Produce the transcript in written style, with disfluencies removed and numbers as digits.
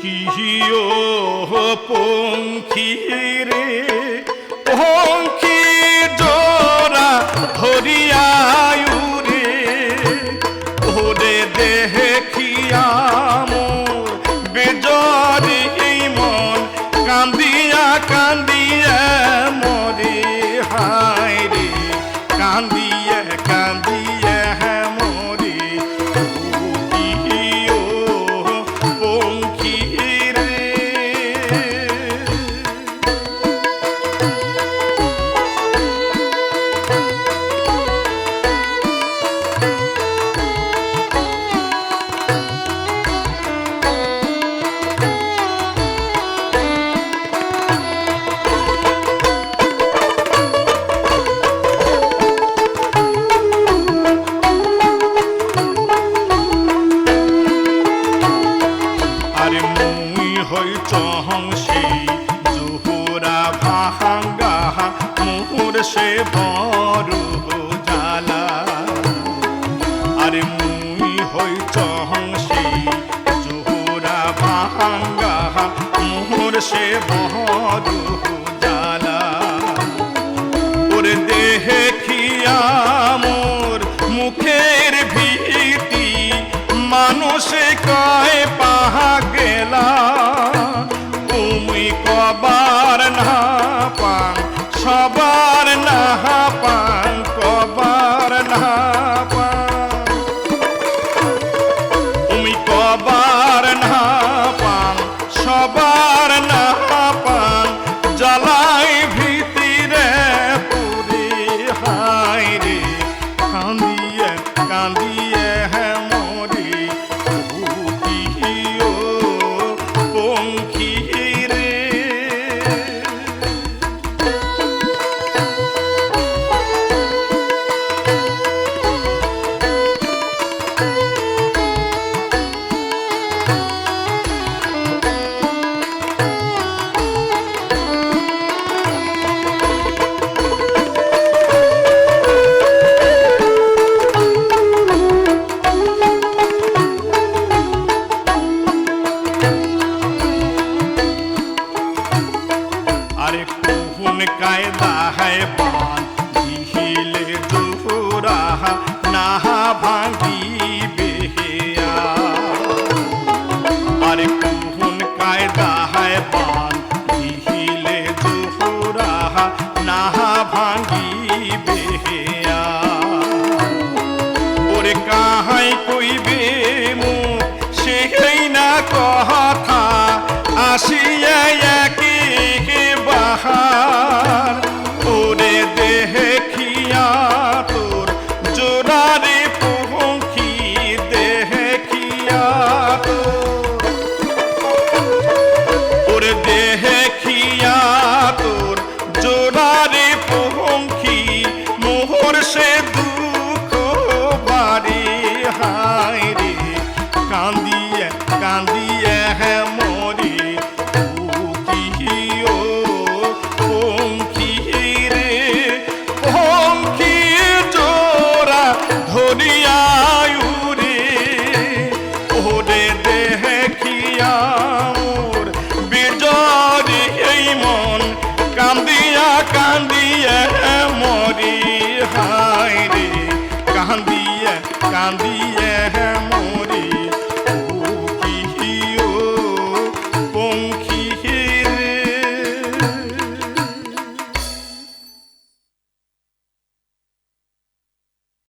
কিও পঙ্খী রে পঙ্খী জোড়া ধরিয়ায়ু রে ওরে দেখিয়া মোর বেজরি মন কান্দিয়া কান্দিয়া মরে হায় রে কান্দিয়া কান্দিয়া মরে কিও পঙ্খী রে। আরে মুই হই চহং সেই জোহরা ভাঙ্গা মোর সে বড় জ্বালা। আরে মুই হই চহং সেই জোহরা ভাঙ্গা মোর সে বড় জ্বালা। ওরে দেখিয়া মোর মুখের ভীতি মানুষে কয় পাহা গেলা তুমি কবার না পান সবার না পান কবার না পান তুমি কবার না পান সবার না পান জ্বালাই ভিতরে পুরে হায় রে কান্দিয়ে কান্দিয়ে মরে কিও পঙ্খী রে। আরে কোন কায়দা হয় বান দিলে জোহরা না ভাঙিবে আরে কোন কায়দা হয় বান দিলে জোহরা না ভাঙিবে ওরে কাহাই কইবে মুখ সেই না কথা আসিয়া একে বাহার ওরে দেখিয়া তোর জোড়ারে পঙ্খী দেখিয়া তোর ওরে দেখিয়া তোর জোড়ারে পঙ্খী মোহর সে দুঃখ বাড়ি হায় রে কান্দিয়ে কান্দিয়ে মরে কিও পঙ্খী রে পঙ্খী জোড়া ধরিয়ায়ু রে ওরে দেখিয়া মোর বেজরি মন কান্দিয়া কান্দিয়া মরে হায় রে কান্দিয়া কান্দিয়া